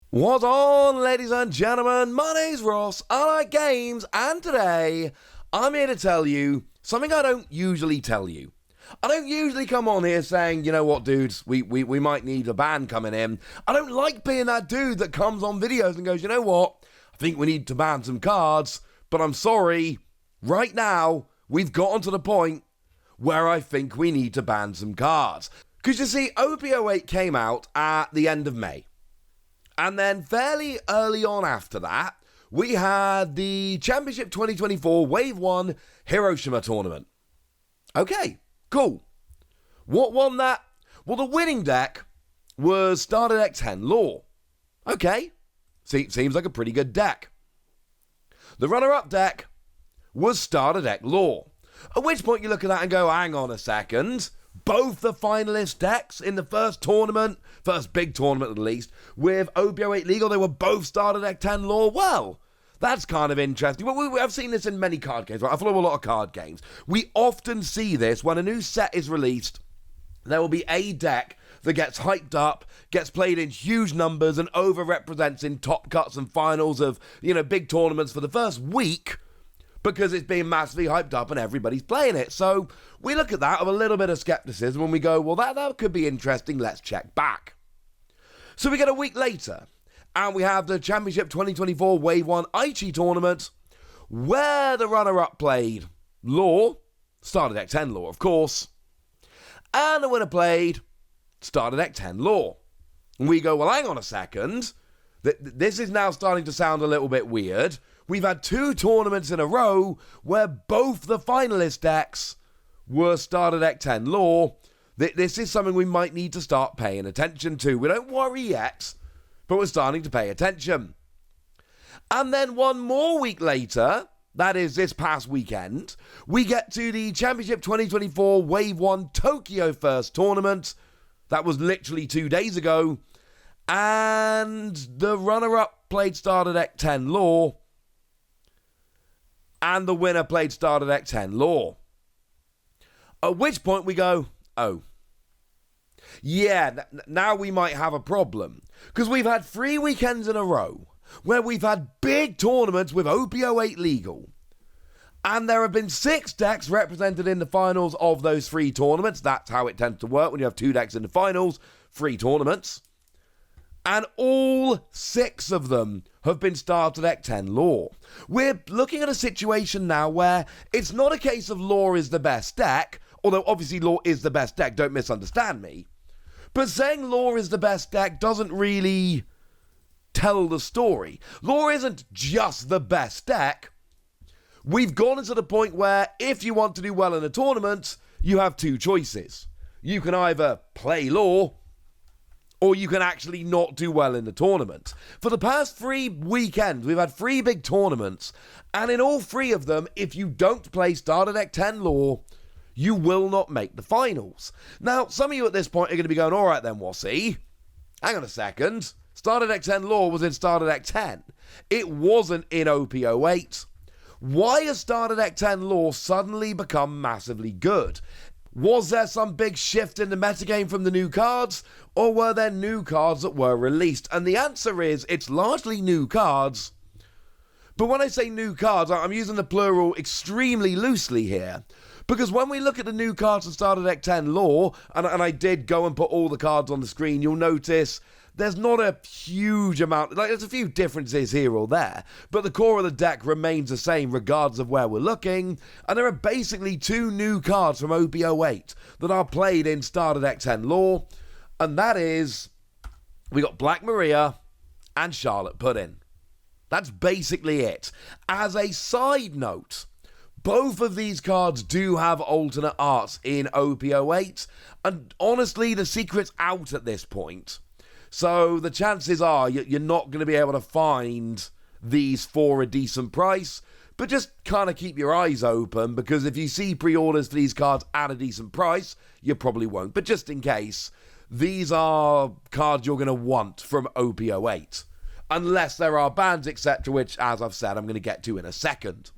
What's on, ladies and gentlemen? My name's Ross, I like games, and today I'm here to tell you something I don't usually tell you. I don't usually come on here saying, you know what, dudes, we might need a ban coming in. I don't like being that dude that comes on videos and goes, you know what, I think we need to ban some cards, but I'm sorry, right now, we've gotten to the point where I think we need to ban some cards. Because you see, Op-08 came out at the end of May. And then fairly early on after that, we had the Championship 2024 Wave 1 Hiroshima tournament. Okay, cool. What won that? Well, the winning deck was Starter Deck 10 Law. Okay, seems like a pretty good deck. The runner-up deck was Starter Deck Law. At which point you look at that and go, hang on a second. Both the finalist decks in the first tournament, first big tournament at least, with Op-08 Legal, they were both Starter Deck 10 Law. Well, that's kind of interesting. Well, I've seen this in many card games, right? I follow a lot of card games. We often see this when a new set is released. There will be a deck that gets hyped up, gets played in huge numbers, and overrepresents in top cuts and finals of, big tournaments for the first week, because it's being massively hyped up and everybody's playing it. So we look at that with a little bit of skepticism and we go, well, that could be interesting. Let's check back. So we get a week later and we have the Championship 2024 Wave 1 Aichi tournament where the runner-up played Law, Starter Deck 10 Law, of course, and the winner played Starter Deck 10 Law. And we go, well, hang on a second. This is now starting to sound a little bit weird. We've had two tournaments in a row where both the finalist decks were Starter Deck 10 Law. This is something we might need to start paying attention to. We don't worry yet, but we're starting to pay attention. And then one more week later, that is this past weekend, we get to the Championship 2024 Wave 1 Tokyo First Tournament. That was literally 2 days ago. And the runner-up played Starter Deck 10 Law. And the winner played Starter Deck 10 Law. At which point we go, oh. Yeah, now we might have a problem. Because we've had 3 weekends in a row where we've had big tournaments with Op-08 Legal. And there have been 6 decks represented in the finals of those 3 tournaments. That's how it tends to work when you have 2 decks in the finals, 3 tournaments. And all 6 of them have been Starter Deck 10 Law. We're looking at a situation now where it's not a case of Law is the best deck, although obviously Law is the best deck, don't misunderstand me. But saying Law is the best deck doesn't really tell the story. Law isn't just the best deck. We've gone to the point where if you want to do well in a tournament, you have 2 choices. You can either play Law, or you can actually not do well in the tournament. For the past 3 weekends, we've had 3 big tournaments, and in all 3 of them, if you don't play Starter Deck 10 Law, you will not make the finals. Now, some of you at this point are going to be going, all right then, Wassy, hang on a second. Starter Deck 10 Law was in Starter Deck 10. It wasn't in Op-08. Why has Starter Deck 10 Law suddenly become massively good? Was there some big shift in the metagame from the new cards, or were there new cards that were released? And the answer is, it's largely new cards. But when I say new cards, I'm using the plural extremely loosely here. Because when we look at the new cards in Starter Deck 10 Law, and I did go and put all the cards on the screen, you'll notice there's not a huge amount, there's a few differences here or there, but the core of the deck remains the same regardless of where we're looking, and there are basically 2 new cards from Op-08 that are played in Starter Deck 10 Law, and that is, we got Black Maria and Charlotte Pudding. That's basically it. As a side note, both of these cards do have alternate arts in Op-08, and honestly, the secret's out at this point. So the chances are you're not going to be able to find these for a decent price, but just kind of keep your eyes open, because if you see pre-orders for these cards at a decent price, you probably won't. But just in case, these are cards you're going to want from Op-08, unless there are bans, etc., which, as I've said, I'm going to get to in a second.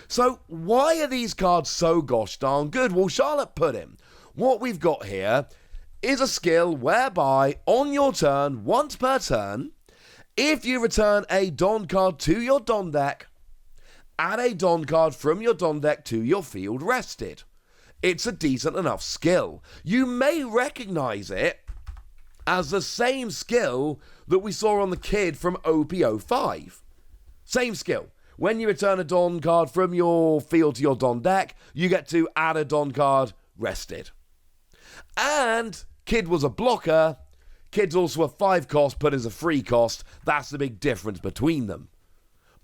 So why are these cards so gosh darn good? Well, Charlotte Pudding, what we've got here is a skill whereby on your turn, once per turn, If you return a Don card to your Don deck, add a Don card from your Don deck to your field rested. It's a decent enough skill. You may recognize it as the same skill that we saw on the kid from Op-05. Same skill. When you return a Don card from your field to your Don deck, you get to add a Don card rested. And Kid was a blocker. Kid's also a 5 cost, but is a 3 cost. That's the big difference between them.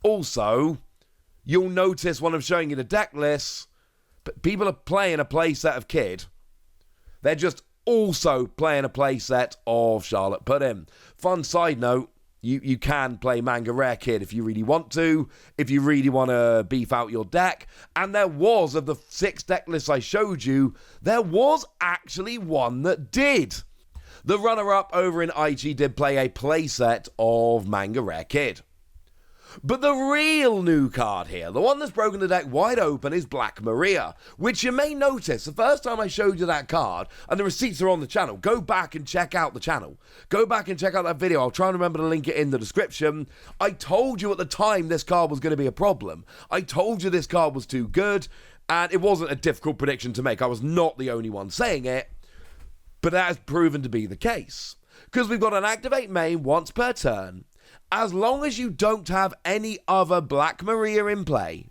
Also, you'll notice when I'm showing you the deck lists, people are playing a playset of Kid. They're just also playing a playset of Charlotte Puddin'. Fun side note, you can play Manga Rare Kid if you really want to, if you really want to beef out your deck. And there was, of the 6 deck lists I showed you, there was actually one that did. The runner-up over in IG did play a playset of Manga Rare Kid. But the real new card here, the one that's broken the deck wide open, is Black Maria, which you may notice the first time I showed you that card, and the receipts are on the channel. Go back and check out the channel. Go back and check out that video. I'll try and remember to link it in the description. I told you at the time this card was going to be a problem. I told you this card was too good, and it wasn't a difficult prediction to make. I was not the only one saying it, but that has proven to be the case. Because we've got an activate main once per turn. As long as you don't have any other Black Maria in play,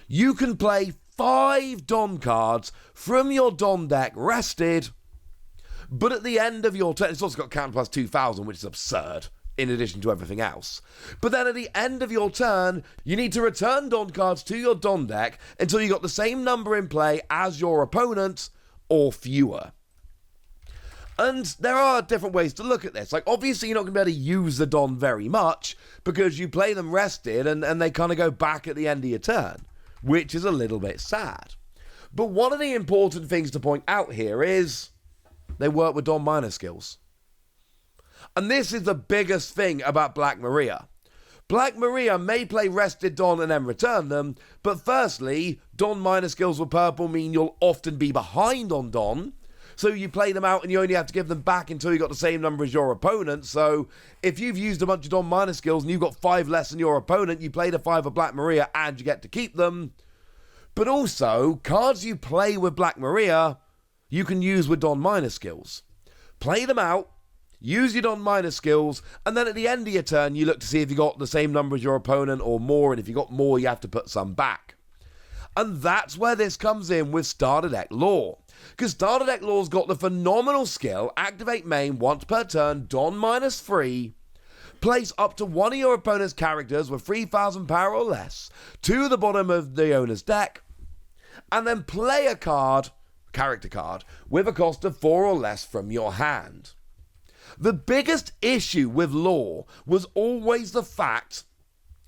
you can play 5 Don cards from your Don deck rested, but at the end of your turn, it's also got counter plus 2,000, which is absurd, in addition to everything else. But then at the end of your turn, you need to return Don cards to your Don deck until you got the same number in play as your opponent, or fewer. And there are different ways to look at this. Like, obviously, you're not going to be able to use the Don very much because you play them rested and they kind of go back at the end of your turn, which is a little bit sad. But one of the important things to point out here is they work with Don minor skills. And this is the biggest thing about Black Maria. Black Maria may play rested Don and then return them, but firstly, Don minor skills with purple mean you'll often be behind on Don. So you play them out and you only have to give them back until you got the same number as your opponent. So if you've used a bunch of Don minor skills and you've got 5 less than your opponent, you play the 5 of Black Maria and you get to keep them. But also, cards you play with Black Maria, you can use with Don minor skills. Play them out, use your Don minor skills, and then at the end of your turn, you look to see if you got the same number as your opponent or more, and if you got more, you have to put some back. And that's where this comes in with Starter Deck Lore. Because Starter Deck Lore's got the phenomenal skill, activate main once per turn, Don -3, place up to one of your opponent's characters with 3,000 power or less to the bottom of the owner's deck, and then play a character card, with a cost of 4 or less from your hand. The biggest issue with Lore was always the fact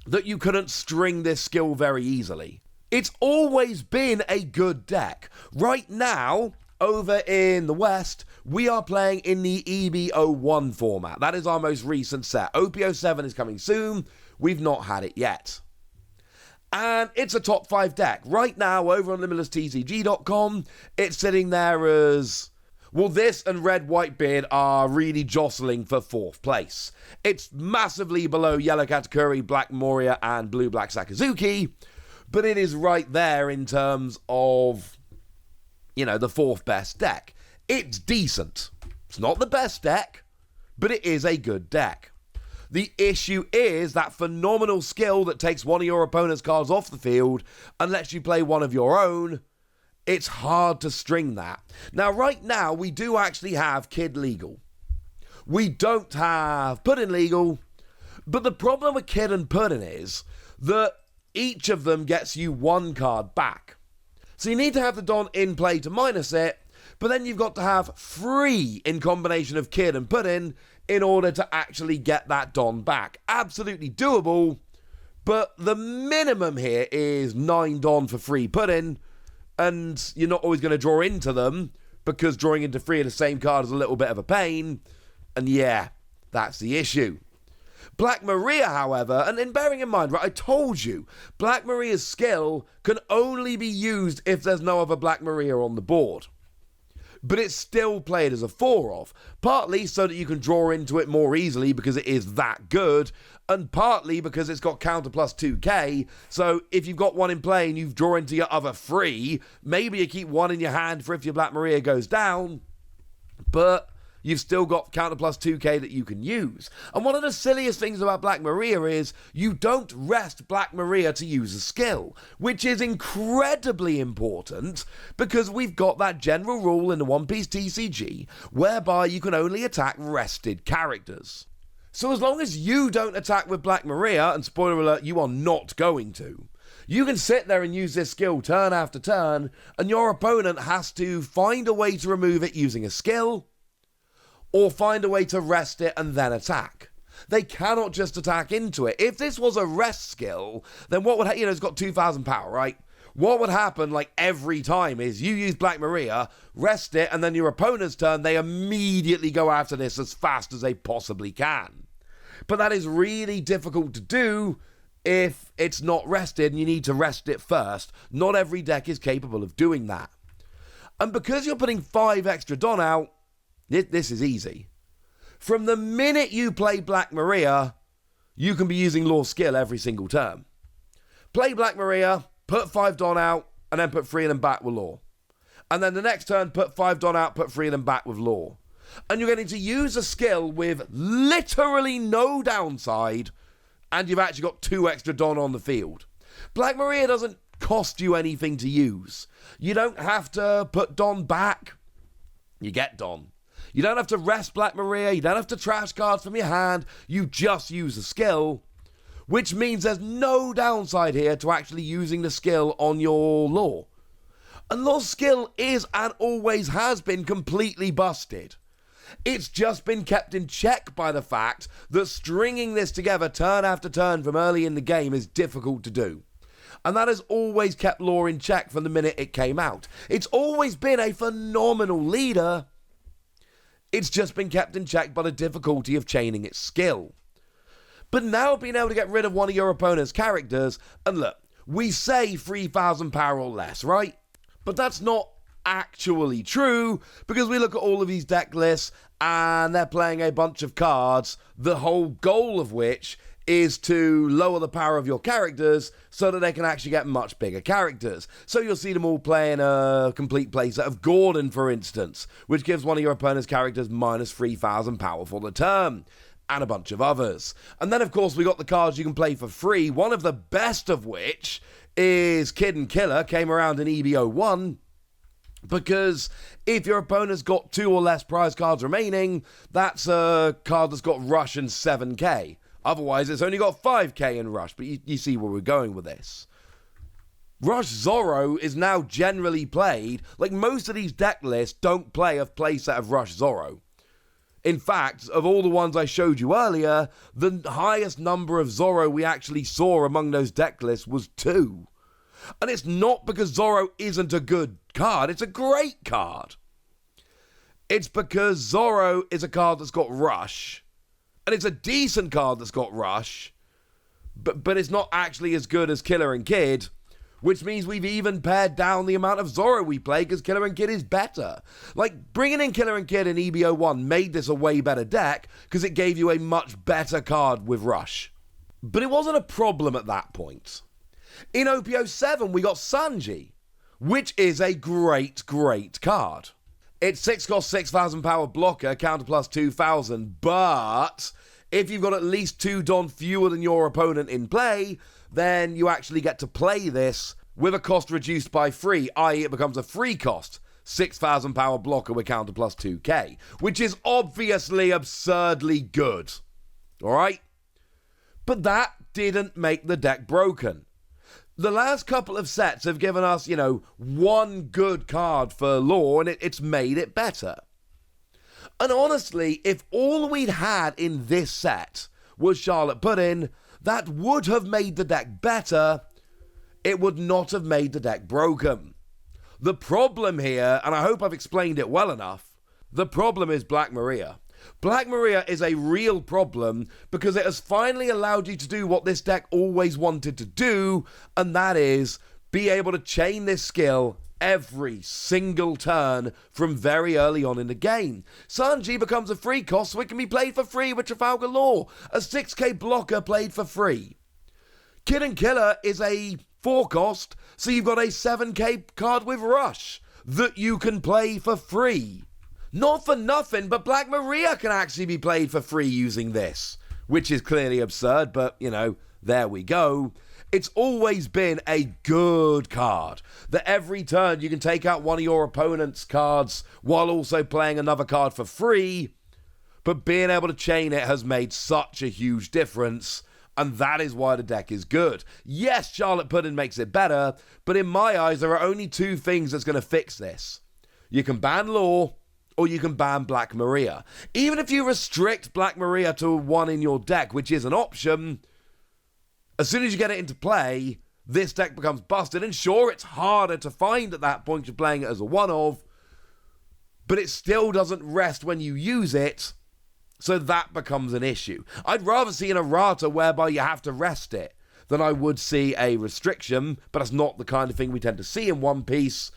that you couldn't string this skill very easily. It's always been a good deck. Right now, over in the West, we are playing in the EB01 format. That is our most recent set. OP07 is coming soon. We've not had it yet. And it's a top 5 deck. Right now, over on LimitlessTCG.com, it's sitting there as... well, this and Red White Beard are really jostling for 4th place. It's massively below Yellow Katakuri, Black Moria, and Blue Black Sakazuki, but it is right there in terms of, you know, the 4th best deck. It's decent. It's not the best deck, but it is a good deck. The issue is that phenomenal skill that takes one of your opponent's cards off the field and lets you play one of your own. It's hard to string that. Now, right now, we do actually have Kid legal. We don't have Puddin' legal, but the problem with Kid and Puddin' is that each of them gets you 1 card back. So you need to have the Don in play to minus it, but then you've got to have 3 in combination of Kid and Puddin' in order to actually get that Don back. Absolutely doable, but the minimum here is 9 Don for 3 Puddin', and you're not always going to draw into them, because drawing into 3 of the same card is a little bit of a pain, and yeah, that's the issue. Black Maria, however, and in bearing in mind, right, I told you, Black Maria's skill can only be used if there's no other Black Maria on the board. but it's still played as a 4-off, partly so that you can draw into it more easily because it is that good, and partly because it's got counter plus 2k, so if you've got one in play and you draw into your other 3, maybe you keep one in your hand for if your Black Maria goes down, but you've still got counter plus 2k that you can use. And one of the silliest things about Black Maria is you don't rest Black Maria to use a skill, which is incredibly important because we've got that general rule in the One Piece TCG whereby you can only attack rested characters. So as long as you don't attack with Black Maria, and spoiler alert, you are not going to, you can sit there and use this skill turn after turn, and your opponent has to find a way to remove it using a skill, or find a way to rest it and then attack. They cannot just attack into it. If this was a rest skill, then what would happen? It's got 2,000 power, right? What would happen, like, every time is you use Black Maria, rest it, and then your opponent's turn, they immediately go after this as fast as they possibly can. But that is really difficult to do if it's not rested and you need to rest it first. Not every deck is capable of doing that. And because you're putting 5 extra Don out, this is easy. From the minute you play Black Maria, you can be using Law skill every single turn. Play Black Maria, put 5 Don out, and then put 3 of them back with Law. And then the next turn, put 5 Don out, put 3 of them back with Law. And you're getting to use a skill with literally no downside, and you've actually got 2 extra Don on the field. Black Maria doesn't cost you anything to use. You don't have to put Don back. You get Don. You don't have to rest Black Maria, you don't have to trash cards from your hand, you just use a skill, which means there's no downside here to actually using the skill on your Law. And Law's skill is and always has been completely busted. It's just been kept in check by the fact that stringing this together turn after turn from early in the game is difficult to do. And that has always kept Law in check from the minute it came out. It's always been a phenomenal leader. It's just been kept in check by the difficulty of chaining its skill. But now being able to get rid of one of your opponent's characters, and look, we say 3,000 power or less, right? But that's not actually true, because we look at all of these deck lists, and they're playing a bunch of cards, the whole goal of which is to lower the power of your characters so that they can actually get much bigger characters. So you'll see them all playing a complete playset of Gordon, for instance, which gives one of your opponent's characters minus 3,000 power for the turn, and a bunch of others. And then, of course, we got the cards you can play for free, one of the best of which is Kid and Killer, came around in EB01, because if your opponent's got 2 or less prize cards remaining, that's a card that's got Rush and 7k. Otherwise, it's only got 5k in Rush, but you see where we're going with this. Rush Zoro is now generally played, like most of these deck lists don't play a playset of Rush Zoro. In fact, of all the ones I showed you earlier, the highest number of Zoro we actually saw among those deck lists was 2. And it's not because Zoro isn't a good card, it's a great card. It's because Zoro is a card that's got Rush, and it's a decent card that's got Rush, but it's not actually as good as Killer and Kid, which means we've even pared down the amount of Zoro we play because Killer and Kid is better. Like, bringing in Killer and Kid in EB01 made this a way better deck because it gave you a much better card with Rush. But it wasn't a problem at that point. In Op-07, we got Sanji, which is a great, great card. It's 6 cost 6,000 power blocker, counter plus 2,000, but if you've got at least 2 Don fewer than your opponent in play, then you actually get to play this with a cost reduced by 3, i.e. it becomes a free cost, 6,000 power blocker with counter plus 2k, which is obviously absurdly good. Alright? But that didn't make the deck broken. The last couple of sets have given us, one good card for Law, and it's made it better. And honestly, if all we'd had in this set was Charlotte Puddin', that would have made the deck better. It would not have made the deck broken. The problem here, and I hope I've explained it well enough, the problem is Black Maria. Black Maria is a real problem because it has finally allowed you to do what this deck always wanted to do, and that is be able to chain this skill every single turn from very early on in the game. Sanji becomes a free cost, so it can be played for free with Trafalgar Law. A 6k blocker played for free. Kid and Killer is a 4 cost, so you've got a 7k card with Rush that you can play for free. Not for nothing, but Black Maria can actually be played for free using this, which is clearly absurd, but, there we go. It's always been a good card, that every turn you can take out one of your opponent's cards while also playing another card for free, but being able to chain it has made such a huge difference, and that is why the deck is good. Yes, Charlotte Pudding makes it better, but in my eyes, there are only 2 things that's going to fix this. You can ban Law, or you can ban Black Maria. Even if you restrict Black Maria to 1 in your deck, which is an option, as soon as you get it into play, this deck becomes busted. And sure, it's harder to find at that point, you're playing it as a one-of, but it still doesn't rest when you use it, so that becomes an issue. I'd rather see an errata whereby you have to rest it than I would see a restriction, but that's not the kind of thing we tend to see in One Piece.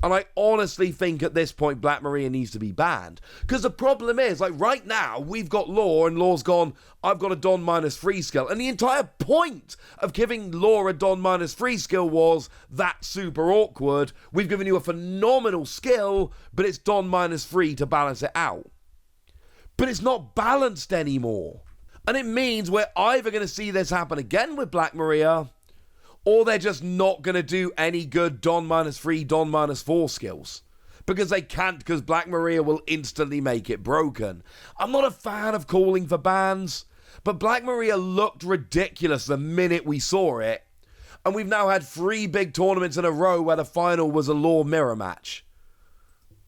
And I honestly think at this point Black Maria needs to be banned. Because the problem is, right now, we've got Law, and Law's gone, I've got a Don minus free skill. And the entire point of giving Law a Don minus free skill was, that's super awkward. We've given you a phenomenal skill, but it's Don minus free to balance it out. But it's not balanced anymore. And it means we're either going to see this happen again with Black Maria, or they're just not going to do any good Don minus 3, Don minus 4 skills. Because they can't, because Black Maria will instantly make it broken. I'm not a fan of calling for bans, but Black Maria looked ridiculous the minute we saw it. And we've now had 3 big tournaments in a row where the final was a Law mirror match.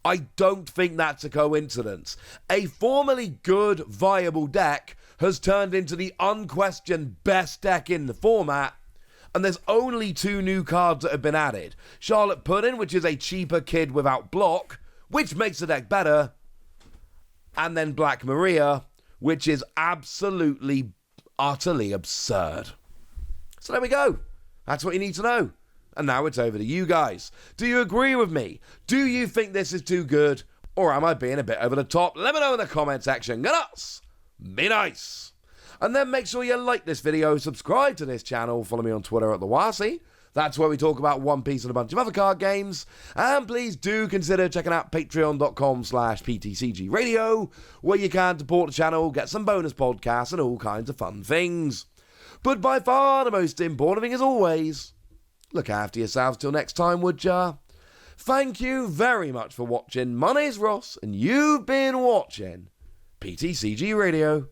I don't think that's a coincidence. A formerly good, viable deck has turned into the unquestioned best deck in the format. And there's only 2 new cards that have been added. Charlotte Pudding, which is a cheaper kid without block, which makes the deck better. And then Black Maria, which is absolutely, utterly absurd. So there we go. That's what you need to know. And now it's over to you guys. Do you agree with me? Do you think this is too good? Or am I being a bit over the top? Let me know in the comment section. Get us. Be nice. And then make sure you like this video, subscribe to this channel, follow me on Twitter at TheWasi. That's where we talk about One Piece and a bunch of other card games. And please do consider checking out patreon.com/PTCG Radio, where you can support the channel, get some bonus podcasts, and all kinds of fun things. But by far the most important thing, as always, look after yourselves till next time, would ya? Thank you very much for watching. My name's Ross, and you've been watching PTCG Radio.